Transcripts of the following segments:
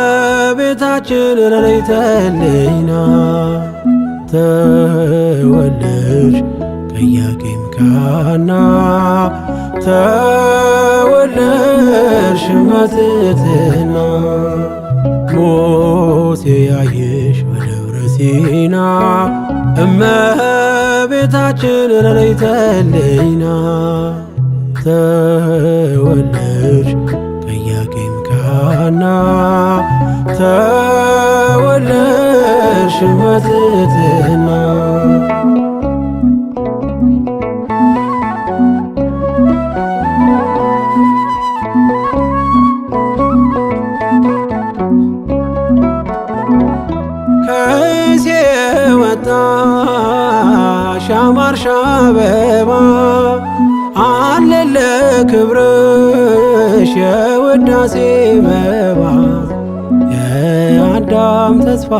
እመቤታችን ረድኤተልኝና ተወለድሽ ከኢያቄም ከሐና ተወለድሽ በትሕትና ሙሴ ያየሽ በደብረ ሲና እመቤታችን ረድኤተልኝና ተወለድሽ ከኢያቄም ከሐና ተወለድሽ በትሕትና ከእሴይ የወጣሽ ያማርሽ አበባ አለን ለክብርሽ የውዳሴ መባ የአዳም ተስፋ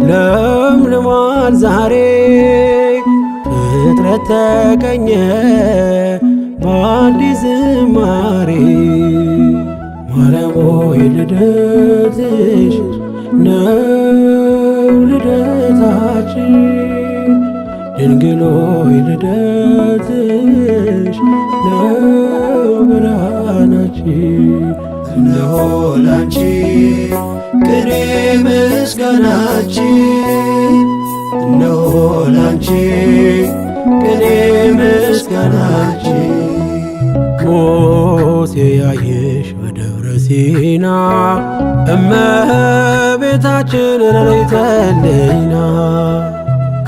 ለምልሟል ዛሬ ፍጥረት ተቀኘ በአዲስ ዝማሬ ማርያም ሆይ ልደትሽ ነው ልደታችን ድንግል ሆይ ልደትሽ ነው ብርሃናችን እነሆ ላንቺ ቅኔ ምስጋናችን እነሆ ላንቺ ቅኔ ምስጋናችን ሙሴ ያየሽ በደብረ ሲና እመቤታችን ረድኤተልኝና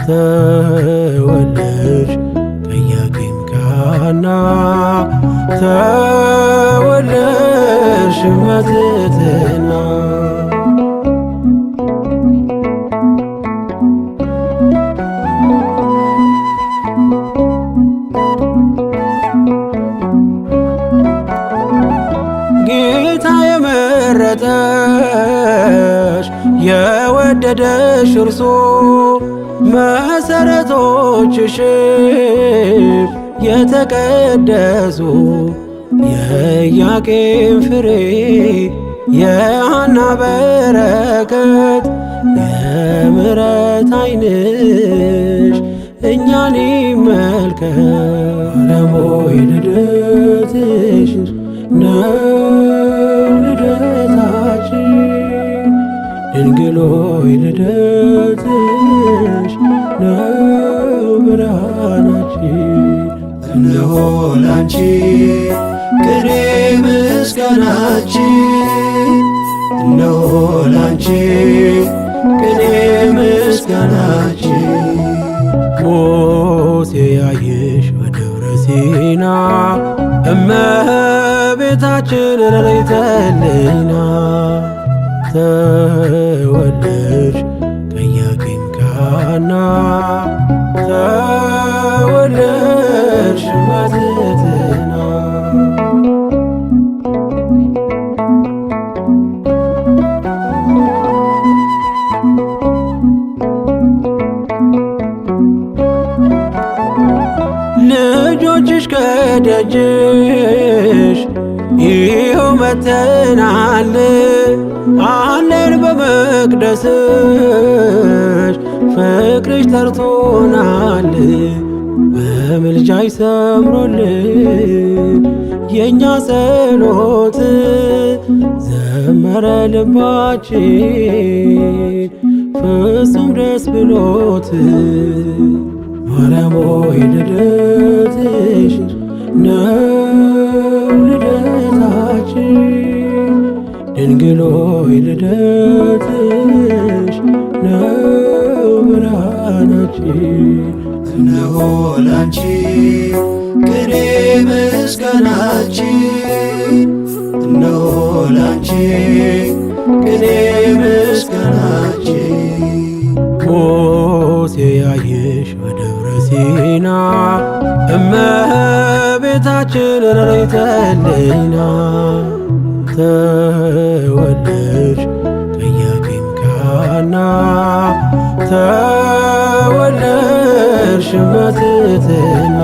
ተወለድሽ ከኢያቄም ከሐና ተወለድሽ በትሕትና ጌታ የመረጠሽ የወደደሽ እርሶ መሠረቶችሽም የተቀደሱ የኢያቄም ፍሬ የሐና በረከት የምሕረት ዓይንሽ እኛን ይመልከት ማርያም ሆይ ልደትሽ ነው ልደታችን ድንግል ሆይ ልደትሽ ነው ብርሃናችን እነሆ ላንቺ ቅኔ ምስጋናችን እነሆ ላንቺ ቅኔ ምስጋናችን ሙሴ ያየሽ በደብረ ሲና እመቤታችን ረድኤተልኝና ተወለድሽ ከኢያቄም ከሐና ተወለድሽ በትሕትና ልጆችሽ ከደጅሽ ይኸው መጥተናል አለን በመቅደስሽ ፍቅርሽ ጠርቶናል በምልጃሽ ሰምሮልን የእኛ ጸሎት ዘመረ ልባችን ፍጹም ደስ ብሎት ማርያም ሆይ ልደትሽ ነው ልደታችን ድንግል ሆይ ልደትሽ ነው ብርሃናችን እነሆ ላንቺ ቅኔ ምስጋናችን እነሆ ላንቺ ቅኔ ምስጋናችን ሙሴ ያየሽ በደብረ ሲና እመቤታችን ረድኤተልኝና ተወለድሽ ከኢያቄም ከሐና ተወለድሽ በትሕትና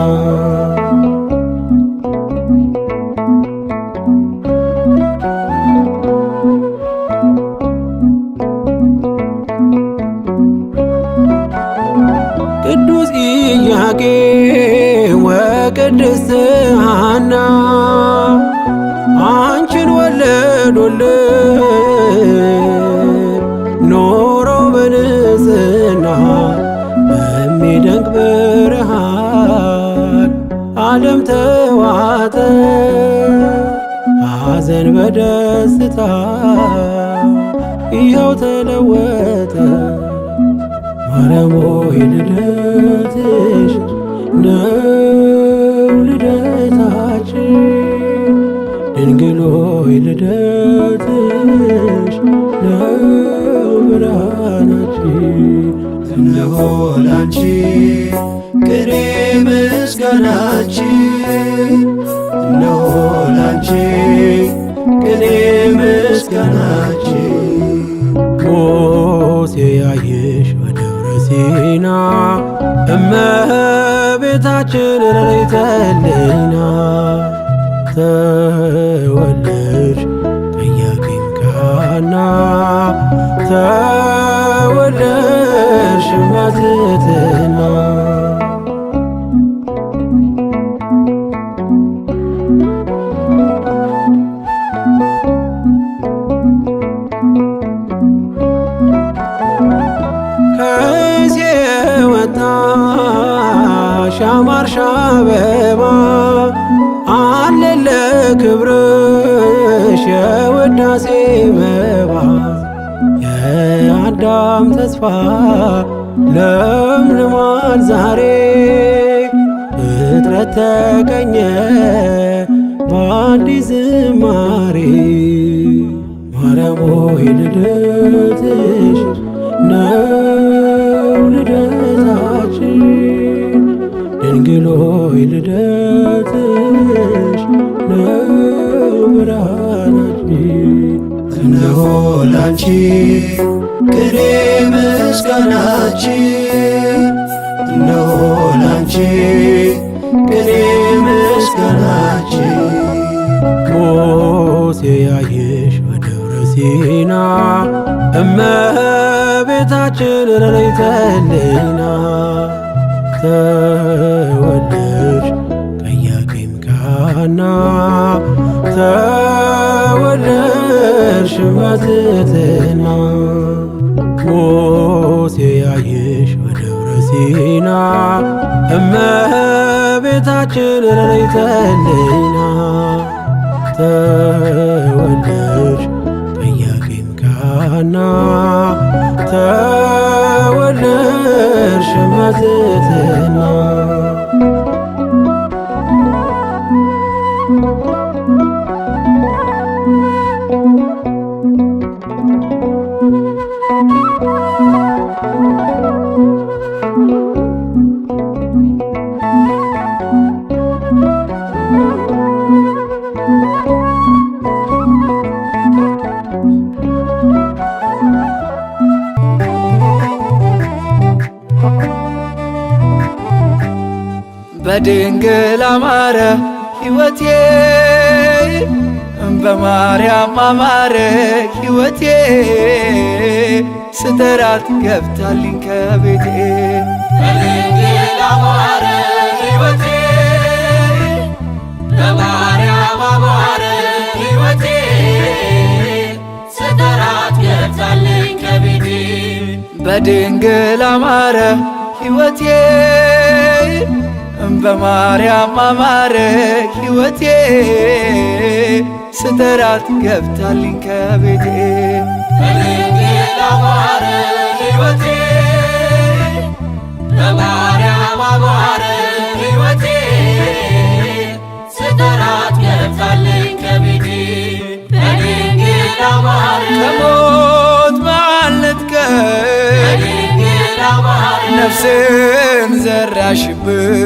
ኢያቄም ወቅድስት ሐና አንቺን ወለዱልን ኖረው በንጽሕና በሚደንቅ ብርሃን ዓለም ተዋጠ ሐዘን በደስታ ይኸው ተለወጠ። ማርያም ሆይ ልደትሽ ነው ልደታችን፣ ድንግል ሆይ ልደትሽ ነው ብርሃናችን። እነሆ ላንቺ ቅኔ ምስጋናችን፣ እነሆ ላንቺ ቅኔ ምስጋናችን። ሙሴ ያየሽ በደብረ ሲና እመቤታችን ረድኤተ ተወለድሽ ከኢያቄም ከሐና ተወለድሽ በትሕትና። ከእሴይ ወጣሽ ያማርሽ አበባ አለለ ክብርሽ የውዳሴ መባ። የአዳም ተስፋ ለምልሟል ዛሬ ፍጥረት ተቀኘ በአዲስ ዝማሬ። ማርያም ሆይ ልደትሽ ነው ልደታችን፣ ድንግል ሆይ ልደትሽ ነው ብርሃናችን። እነሆ ላንቺ ቅኔ ምስጋናችን፣ እነሆ ላንቺ ቅኔ ምስጋናችን። ሙሴ ያየሽ በደብረ ሲና እመቤታችን ረድኤተ ሕሊና ተወለድሽ ከኢያቄም ከሐና ተወለድሽ በትሕትና። ሙሴ ያየሽ በደብረ ሲና እመቤታችን ረድኤተ ሕሊና ተወለድሽ ከኢያቄም ከሐና ተወለድሽ በትሕትና። በድንግል አማረ ሕይወቴ በማርያም አማረ ሕይወቴ ስጠራት ገብታልኝ ከቤቴ። በድንግል አማረ ሕይወቴ በማርያም አማረ ሕይወቴ ስጠራት ገብታልኝ ከቤቴ። በድንግል አማረ ሕይወቴ በማርያም አማረ ሕይወቴ ስጠራት ገብታልኝ ከቤቴ። በድንግል አማረ ሕይወቴ በማርያም አማረ ሕይወቴ ስጠራት ገብታልኝ ከቤቴ። በድንግል አማረ ከሞት ባልነጥቀኝ በድንግል አማረ ነፍስን ዘራሽብኝ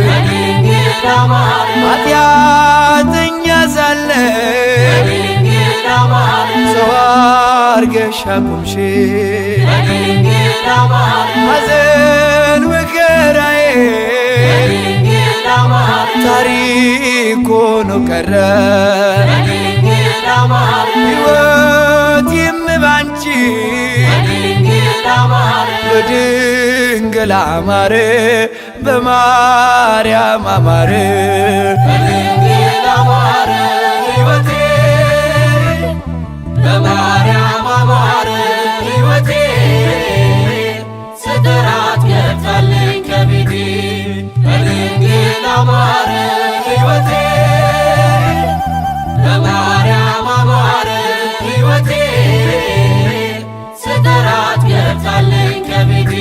በድንግል አማረ ኃጢአተኛ ሳለሁ በድንግል አማረ ሰው አርገሽ አቆምሽኝ። በድንግል አማረ ሐዘን መከራዬ በድንግል አማረ ታሪክ ሆኖ ቀረ። በድንግል አማረ ሕይወቴም ባንቺ በድንግል አማረ በድንግል አማረ በማርያም አማረ በድንግል አማረ ሕይወቴ በማርያም አማረ ሕይወቴ ስጠራት ገብታለች ከቤቴ በድንግል አማረ ሕይወቴ በማርያም አማረ ሕይወቴ ስጠራት ገብታለች ከቤቴ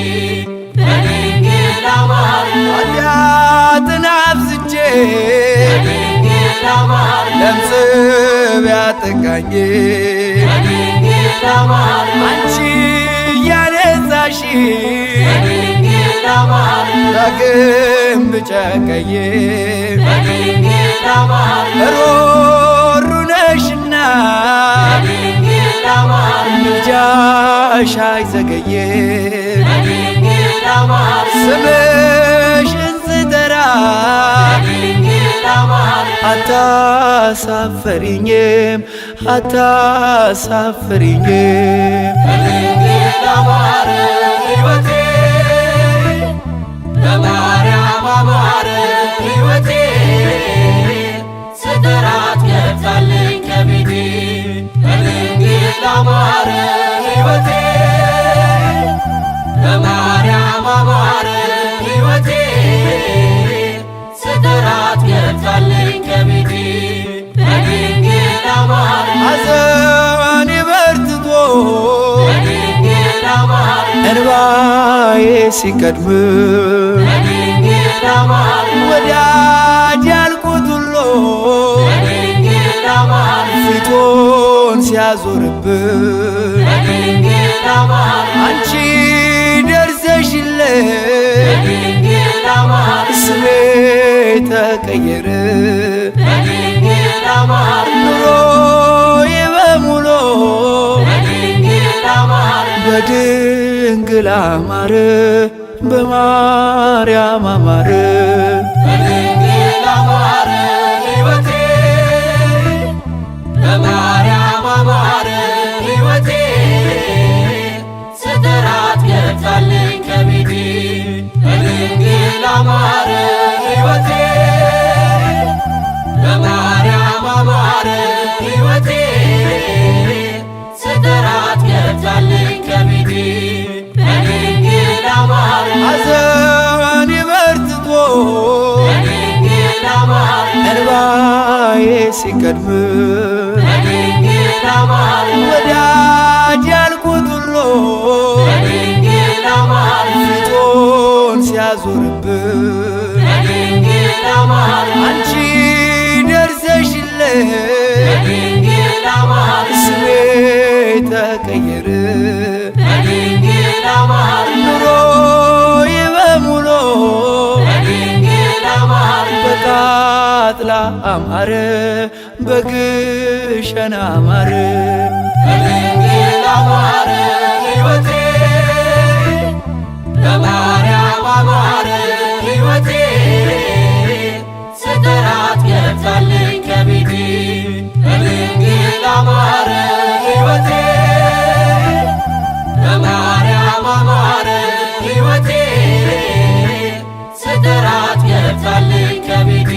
በድንግል አማረ ኃጢአትን አብዝቼ በድንግል አማረ ለምጽ ቢያጠቃኝ በድንግል አማረ አንቺ ያነጻሽ በድንግል አማረ ዳግም ብጨቀየ በድንግል አማረ ሮሩ ነሽና በድንግል አማረ ምልጃሽ አይዘገየ በድንግል አማረ ስምሽን ስጠራ በድንግል አማረ አታሳፍሪኝም አታሳፍሪኝም በድንግል አማረ ሕይወቴ በማርያም አማረ ሕይወቴ ስጠራት ገብታለች ከቤቴ በድንግል አማረ ሕይወቴ በማርያም አማረ ሕይወቴ ስጠራት ገብታለች ከቤቴ በድንግል አማረ ሐዘኔ በርትቶ በድንግል አማረ እንባዬ ሲቀድም በድንግል አማረ ወዳጅ ያልኩት ሁሉ በድንግል አማረ ፊቱን ሲያዞርብን በድንግል አማረ አንቺ ደርሰሽለት በድንግል አማረ ስሜ ተቀየረ በድንግል አማረ ኑሮዬ በሙሉ በድንግል አማረ በድንግል አማረ በማርያም አማረ በድንግል አማረ ሕይወቴ በማርያም አማረ ሕይወቴ ስጠራት ገብታለች ከቤቴ በድንግል አማረ ሕይወቴ በማርያም አማረ ሕይወቴ ስጠራት ገብታለች ከቤቴ በድንግል አማረ ሐዘኔ በርትቶ በድንግል አማረ እንባዬ ሲቀድም በድንግል አማረ ወዳጅ ያልኩት ሁሉ በድንግል አማረ ፊቱን ሲያዞርብን በድንግል አማረ አንቺ ደርሰሽለት በድንግል አማረ ስሜ ተቀየረ በድንግል አማረ ኑሮዬ በሙሉ በድንግል አማረ በቃጥላ አማረ በግሸን አማረ በድንግል አማረ ሕይወቴ በማርያም አማረ ሕይወቴ ስጠራት ገብታለች ከቤቴ በድንግል አማረ ሕይወቴ በማርያም አማረ ሕይወቴ ስጠራት ገብታለች ከቤቴ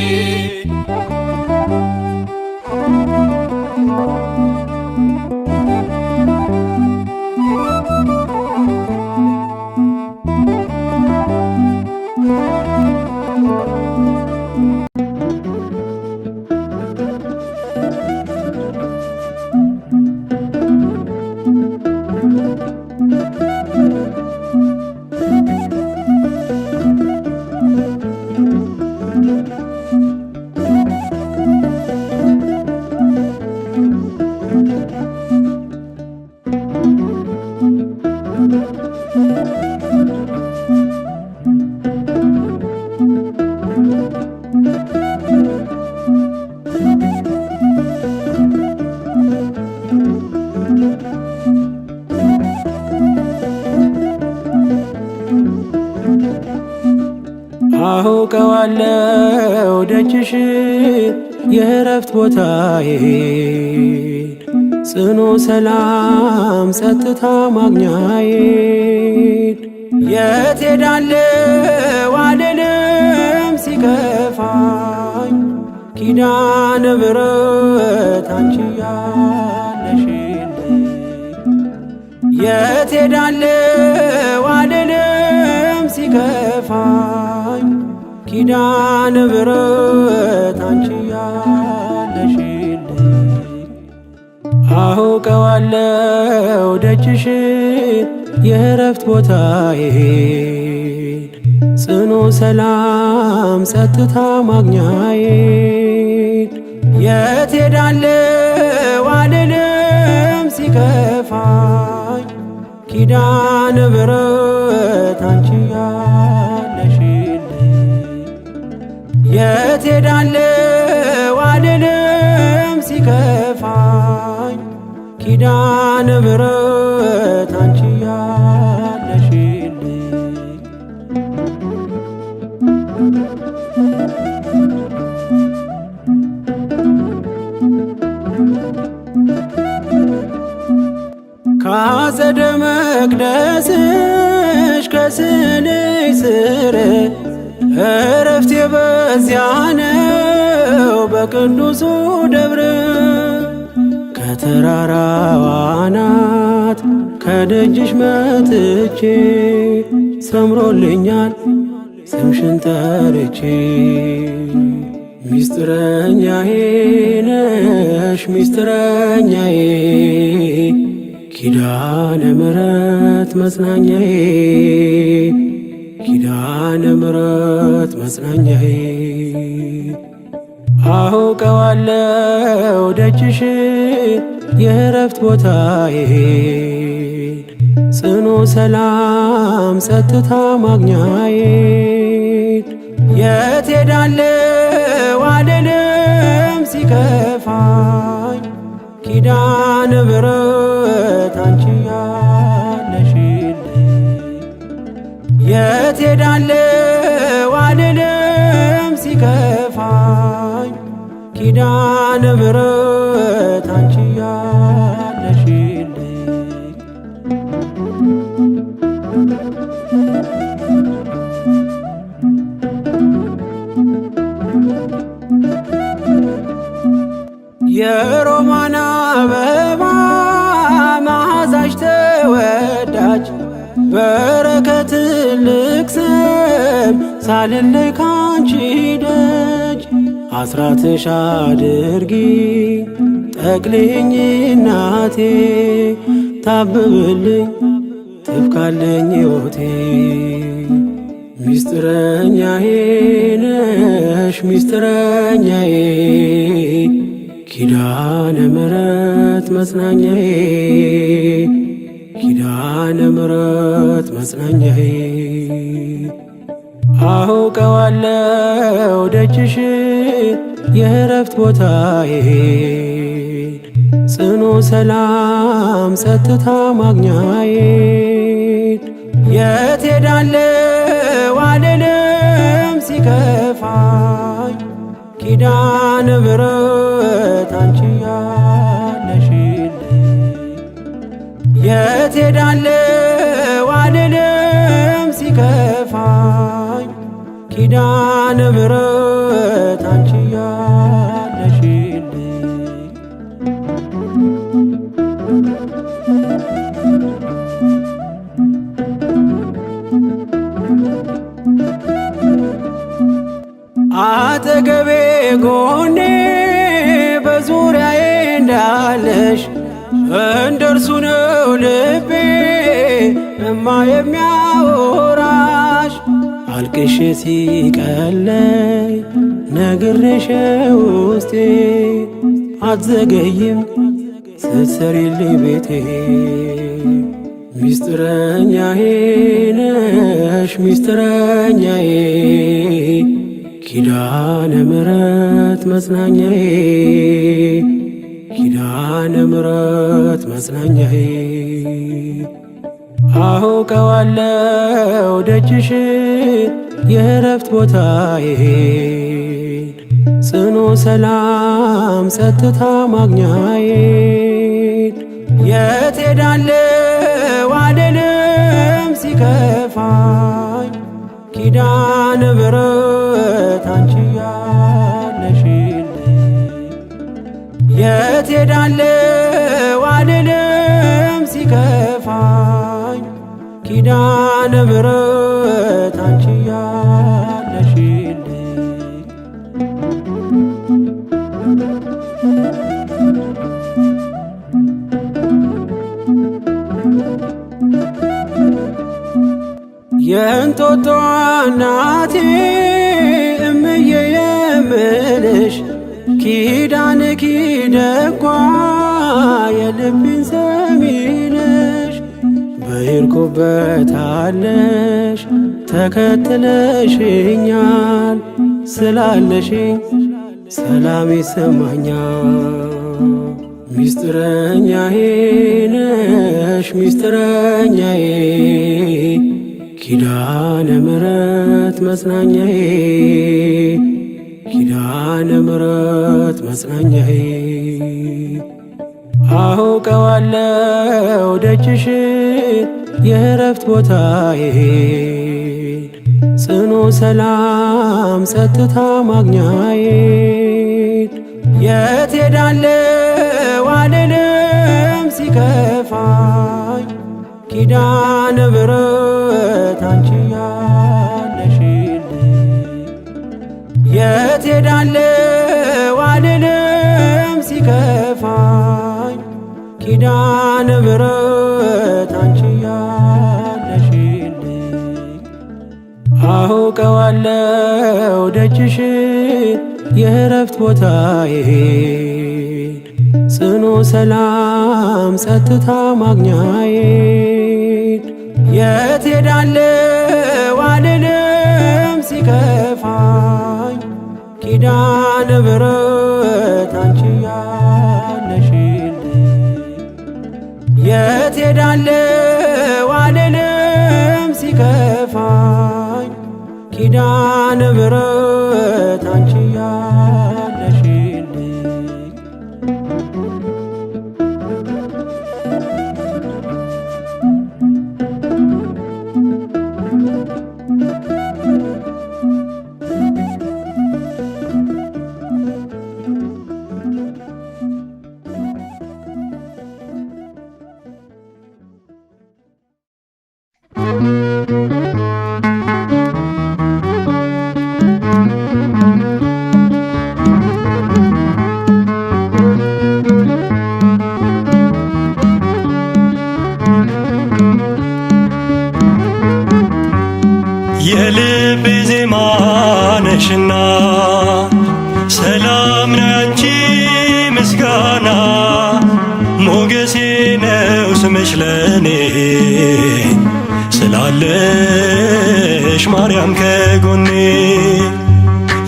አውቀዋለሁ ደጅሽ የእረፍት ቦታዬን ጽኑ ሰላም ጸጥታ ማግኛዬን የት ሄዳለሁ አልልም ሲከፋኝ ኪዳነ ምሕረት አንቺ ያለሽልኝ የት ሄዳለሁ አልልም ሲከፋኝ ኪዳነ ምሕረት አንቺ ያለሽልኝ አውቀዋለሁ ደጅሽን የእረፍት ቦታዬን ጽኑ ሰላም ጸጥታ ማግኛዬን የት ሄዳለሁ አልልም ሲከፋኝ ኪዳነ ምሕረት አንቺ ያለሽልኝ የት ሄዳለሁ አልልም ሲከፋኝ ኪዳነ ምሕረት አንቺ ያለሽልኝ ከአጸደ መቅደስሽ ከስንሽ ስር እረፍቴ በዚያ ነው በቅዱሱ ደብር ከተራራው አናት ከደጅሽ መጥቼ ሰምሮልኛል ስምሽን ጠርቼ ሚስጥረኛዬ ነሽ ሚስጥረኛዬ ኪዳነ ምሕረት መጽናኛዬ ኪዳነ ምሕረት መጽናኛዬ አውቀዋለሁ ደጅሽን የእረፍት ቦታዬን ጽኑ ሰላም ጸጥታ ማግኛዬን የት ሄዳለሁ አልልም ሲከፋኝ ኪዳነ ምሕረት አንቺ ያለሽልኝ የት ሄዳለሁ አልልም ሲከፋኝ ኪዳነ ምሕረት አንቺ ያለሽልኝ የሮማን አበባ መዓዛሽ ተወዳጅ በረከት ልቅሰም ሳልለይ ካንቺ ደጅ አስራትሽ አድርጊ ጠቅልኝ እናቴ ታብብልኝ ትብካለኝ ሕይወቴ ሚስጥረኛዬ ነሽ ሚስጥረኛዬ ኪዳነ ምሕረት መጽናኛዬ ኪዳነ ምሕረት መጽናኛዬ አውቀዋለሁ ደጅሽን የእረፍት ቦታዬን ጽኑ ሰላም ጸጥታ ማግኛዬን የት ሄዳለሁ አልልም ሲከፋኝ ኪዳነ ምሕረት አንቺ ያለሽልኝ የት ሄዳለሁ አልልም ሲከፋኝ ኪዳነ ምሕረት አንቺ ያለሽልኝ አጠገቤ ጎኔ በዙሪያዬ እንዳለሽ እንደርሱ ነው ልቤ እማ የሚያወራሽ አልቅሼ ሲቀለይ ነግሬሽ ውስጤ አትዘገይም ስትሰሪልኝ ቤቴ ሚስጥረኛዬ ነሽ ሚስጥረኛዬ ኪዳነ ምሕረት መጽናኛዬ ኪዳነ ምሕረት መጽናኛዬ አውቀዋለሁ ደጅሽን የእረፍት ቦታዬን ጽኑ ሰላም ጸጥታ ማግኛዬን የት ሄዳለሁ አልልም ሲከፋኝ ኪዳነ ምሕረት ምሕረት አንቺ ያለሽልኝ የት ሄዳለሁ አልልም ሲከፋኝ ኪዳነ ምሕረት አንቺ ያለሽልኝ የእንጦጦ እናቴ እምዬ የምልሽ ኪዳንኪ ደጓ የልቤን ሰሚ ነሽ በሄድኩበት አለሽ ተከትለሽኛል ስላለሽኝ ሰላም ይሰማኛል ሚስጥረኛዬ ነሽ ሚስጥረኛዬ ኪዳነ ምሕረት መጽናኛዬ ኪዳነ ምሕረት መጽናኛዬ አውቀዋለሁ ደጅሽን የእረፍት ቦታዬን ጽኑ ሰላም ጸጥታ ማግኛዬን የት ሄዳለሁ አልልም ሲከፋኝ ኪዳነ ምሕረት አንቺ ያለሽልኝ የት ሄዳለሁ አልልም ሲከፋኝ ኪዳነ ምሕረት አንቺ ያለሽልኝ አውቀዋለሁ ደጅሽን የእረፍት ቦታዬን ጽኑ ሰላም ጸጥታ ማግኛዬን የት ሄዳለሁ አልልም ሲከፋኝ ኪዳነ ምሕረት አንቺ ያለሽልኝ የት ሄዳለሁ አልልም ሲከፋኝ ኪዳነ ምሕረት አንቺ ያለሽልኝ የልቤ ዜማ ነሽና ሰላም ናንቺ ምስጋና ሞገሴ ነው ስምሽ ለኔ ስላለሽ ማርያም ከጎኔ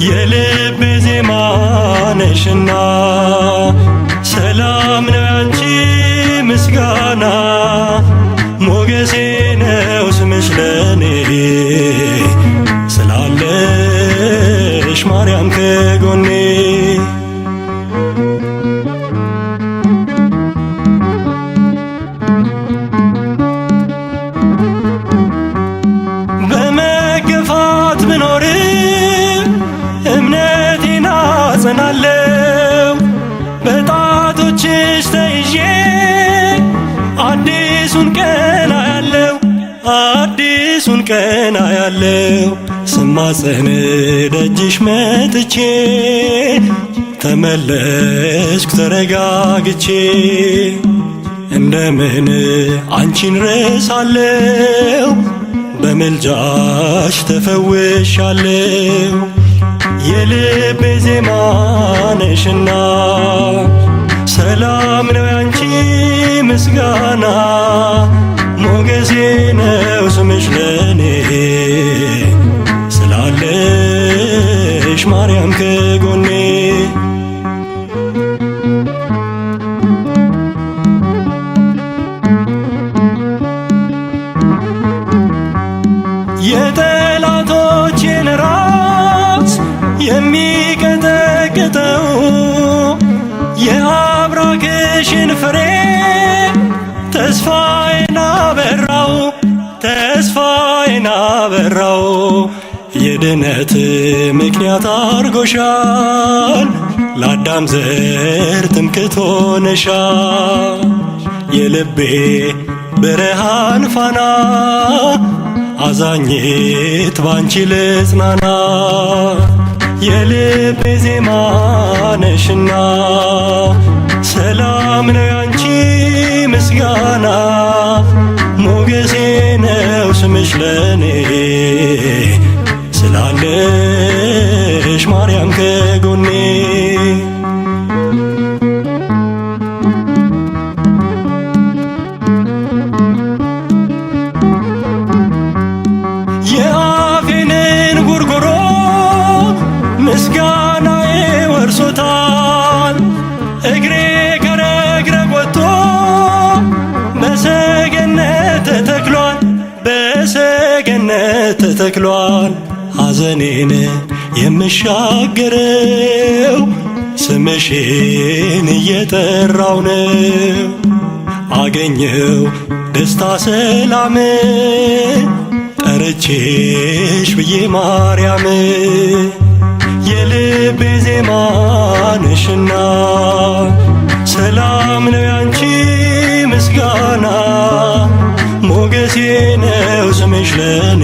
የልቤ ዜማ ነሽና ሰላም ናንቺ ምስጋና ሞገሴ ነው ስምሽ ለኔ ስላለሽ ማርያም ከጎኔ በመገፋት ብኖርም እምነቴን አጸናለሁ በጣቶችሽ ተይዤ አዲሱን ቀን አያለው አዲሱን ቀን አያለው ስማጸን ደጅሽ መጥቼ ተመለስኩ ተረጋግቼ እንደምን አንቺን ረሳለው በምልጃሽ ተፈውሻለው የልቤ ዜማ ነሽና ሰላም ነው ያንቺ ምስጋና ሞገሴ ነው ስምሽ ለኔ ስላለሽ ማርያም ከጎኔ የጠላቶቼን ራስ የሚቀጠቅጠው የአብራክሽን ፍሬ ተስፋዬን አበራው ለድነት ምክንያት አርጎሻል፣ ለአዳም ዘር ትምክህት ሆነሻል። የልቤ ብርሃን ፋና አዛኝት ባንቺ ልጽናና፣ የልቤ ዜማ ነሽና ሰላም ነው ያንቺ ምስጋና። ሞገሴ ነው ስምሽ ለኔ ስላለሽ ማርያም ከጎኔ። የአፌንን ጉርጉሮ ምስጋናዬ ወርሶታል። እግሬ ከረግረግ ወጥቶ በሰገነት ተተክሏል፣ በሰገነት ተተክሏል። ሐዘኔን የምሻገረው ስምሽን እየጠራው ነው። አገኘው ደስታ ሰላም ጠርቼሽ ብዬ ማርያም። የልቤ ዜማ ነሽና ሰላም ነው ያንቺ ምስጋና። ሞገሴ ነው ስምሽ ለኔ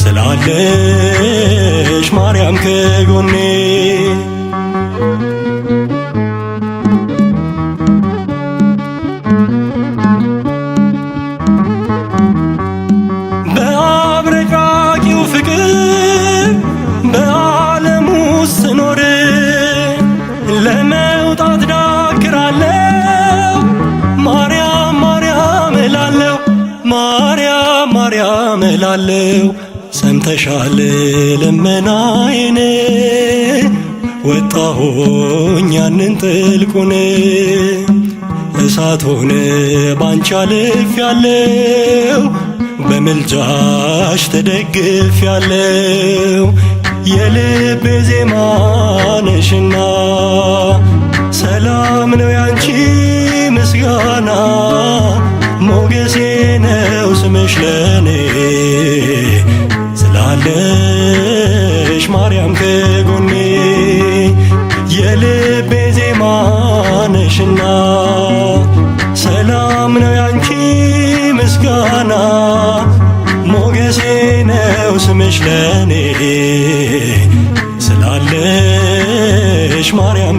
ስላለሽ ማርያም ከጎኔ። በአብረቃቂው ፍቅር በዓለም ውስጥ ስኖር ለመውጣት ዳክራለሁ። ማርያም ማርያም እላለሁ፣ ማርያም ማርያም እላለሁ። ሰምተሻል ልመናዬን፣ ወጣሁኝ ያንን ጥልቁን። እሳት ሆነ ባንቺ አልፌያለሁ፣ በምልጃሽ ተደግፌያለሁ። የልቤ ዜማ ነሽና ሰላም ነው ያንቺ ምስጋና። ሞገሴ ነው ስምሽ ለኔ ስላለሽ ማርያም ከጎኔ። የልቤ ዜማ ነሽና ሰላም ነው ያንቺ ምስጋና። ሞገሴ ነው ስምሽ ለኔ ስላለሽ ማርያም